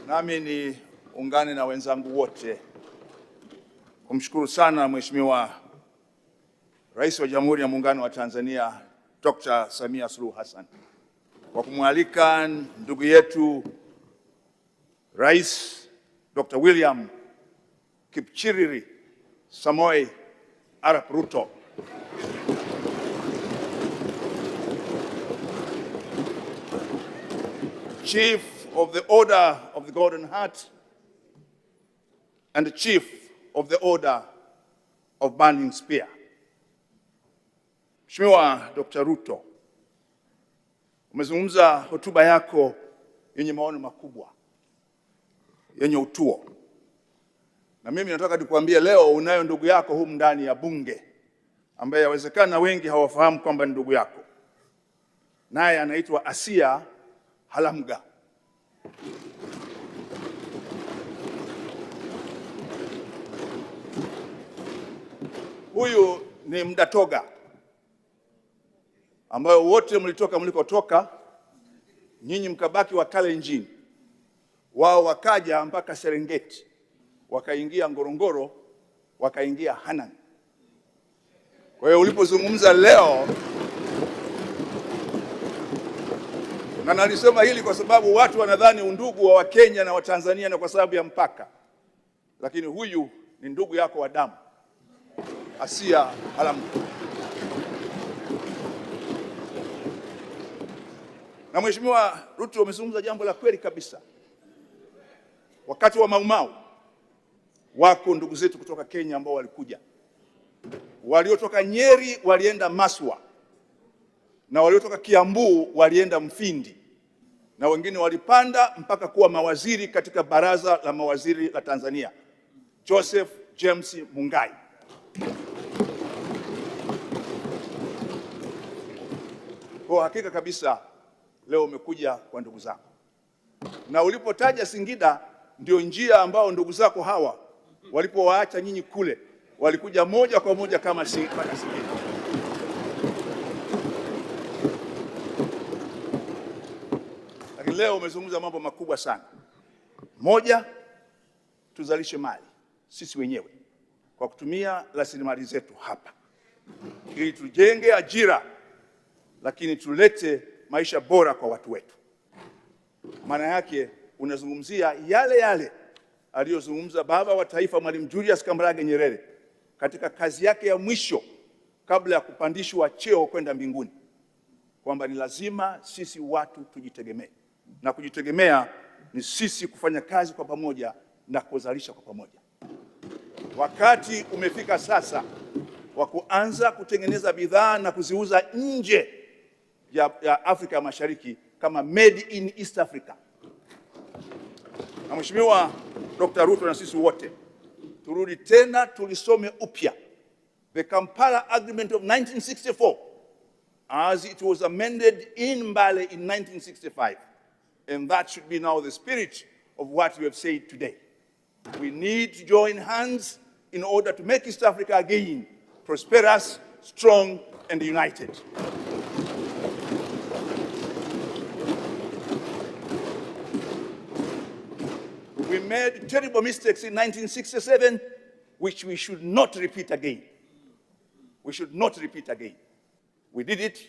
Nami ni ungane na wenzangu wote kumshukuru sana Mheshimiwa Rais wa Jamhuri ya Muungano wa Tanzania Dr. Samia Suluhu Hassan kwa kumwalika ndugu yetu Rais Dr. William Kipchirchir Samoei Arap Ruto Chief of the Order of the Golden Heart and the Chief of the Order of Burning Spear. Mheshimiwa Dr. Ruto, umezungumza hotuba yako yenye maono makubwa, yenye utuo. Na mimi nataka nikuambie leo unayo ndugu yako humu ndani ya bunge ambaye yawezekana wengi hawafahamu kwamba ni ndugu yako. Naye anaitwa Asia Halamga. Huyu ni Mdatoga ambayo wote mlitoka mlikotoka, nyinyi mkabaki wa Kalenjin, wao wakaja mpaka Serengeti, wakaingia Ngorongoro, wakaingia Hanang. Kwa hiyo ulipozungumza leo, na nalisema hili kwa sababu watu wanadhani undugu wa Wakenya na Watanzania na kwa sababu ya mpaka, lakini huyu ni ndugu yako wa damu, Asia Halamga. Na Mheshimiwa Ruto, umezungumza jambo la kweli kabisa. Wakati wa Mau Mau wako ndugu zetu kutoka Kenya ambao walikuja, waliotoka Nyeri walienda Maswa, na waliotoka Kiambu walienda Mfindi, na wengine walipanda mpaka kuwa mawaziri katika baraza la mawaziri la Tanzania, Joseph James Mungai. Kwa hakika kabisa leo umekuja kwa ndugu zako, na ulipotaja Singida ndio njia ambao ndugu zako hawa walipowaacha nyinyi kule walikuja moja kwa moja kama Singida. Lakini leo umezungumza mambo makubwa sana. Moja, tuzalishe mali sisi wenyewe kwa kutumia rasilimali zetu hapa ili tujenge ajira, lakini tulete maisha bora kwa watu wetu. Maana yake unazungumzia yale yale aliyozungumza baba wa taifa Mwalimu Julius Kambarage Nyerere katika kazi yake ya mwisho kabla ya kupandishwa cheo kwenda mbinguni, kwamba ni lazima sisi watu tujitegemee, na kujitegemea ni sisi kufanya kazi kwa pamoja na kuzalisha kwa pamoja. Wakati umefika sasa wa kuanza kutengeneza bidhaa na kuziuza nje ya Afrika ya Mashariki kama made in East Africa. Na Mheshimiwa Dr. Ruto na sisi wote turudi tena tulisome upya the Kampala Agreement of 1964 as it was amended in Mbale in 1965, and that should be now the spirit of what you have said today. We need to join hands in order to make East Africa again prosperous, strong, and united. We made terrible mistakes in 1967, which we should not repeat again. We should not repeat again. We did it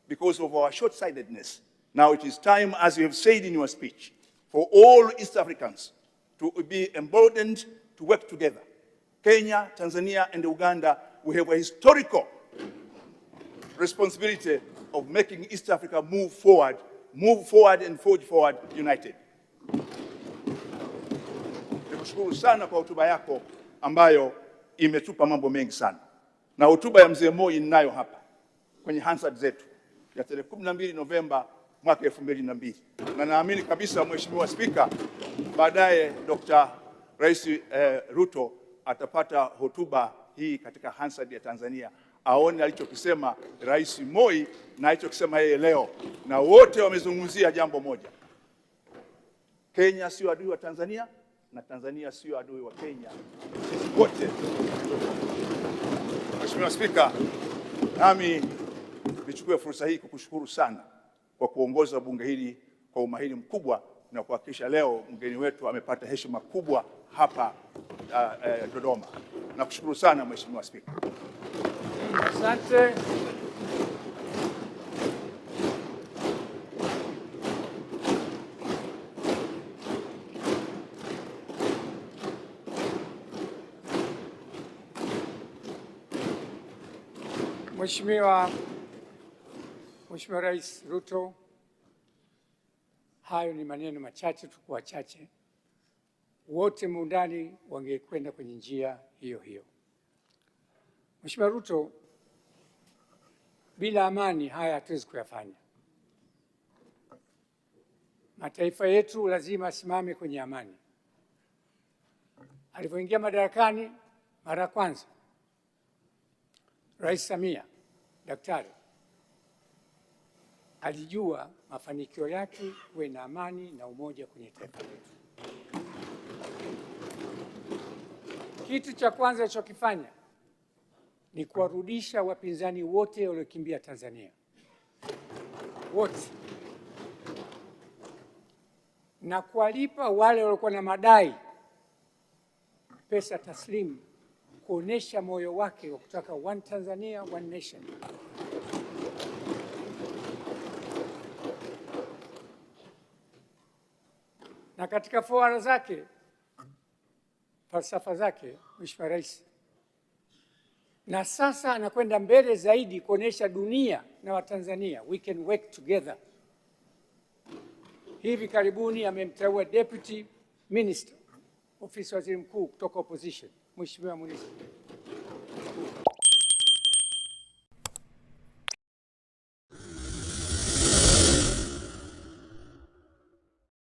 because of our short-sightedness. Now it is time, as you have said in your speech, for all East Africans to be emboldened to work together. Kenya, Tanzania, and Uganda, we have a historical responsibility of making East Africa move forward and forge forward united. Nikushukuru sana kwa hotuba yako ambayo imetupa mambo mengi sana. Na hotuba ya Mzee Moi ninayo hapa kwenye Hansard zetu ya tarehe 12 Novemba mwaka 2002. Na naamini kabisa Mheshimiwa Spika, baadaye Dr. Rais Ruto atapata hotuba hii katika Hansard ya Tanzania, aone alichokisema Rais Moi na alichokisema yeye leo, na wote wamezungumzia jambo moja: Kenya sio adui wa Tanzania na Tanzania sio adui wa Kenya, sisi wote. Mheshimiwa Spika, nami nichukue fursa hii kukushukuru sana kwa kuongoza bunge hili kwa umahiri mkubwa na kuhakikisha leo mgeni wetu amepata heshima kubwa hapa Dodoma. Nakushukuru sana Mheshimiwa Spika. Asante. Mheshimiwa Rais Ruto, hayo ni maneno machache tu, kwa wachache wote muundani wangekwenda kwenye njia hiyo hiyo. Mheshimiwa Ruto, bila amani haya hatuwezi kuyafanya. Mataifa yetu lazima asimame kwenye amani. Alipoingia madarakani mara ya kwanza, Rais Samia Daktari alijua mafanikio yake kuwe na amani na umoja kwenye taifa letu. Kitu cha kwanza alichokifanya ni kuwarudisha wapinzani wote waliokimbia Tanzania, wote, na kuwalipa wale waliokuwa na madai pesa taslimu, kuonesha moyo wake wa kutaka one Tanzania, one nation. Na katika fora zake, falsafa zake, Mheshimiwa Rais, na sasa anakwenda mbele zaidi kuonesha dunia na Watanzania we can work together. Hivi karibuni amemteua Deputy Minister, ofisi ya Waziri Mkuu kutoka opposition, Mheshimiwa Munisi.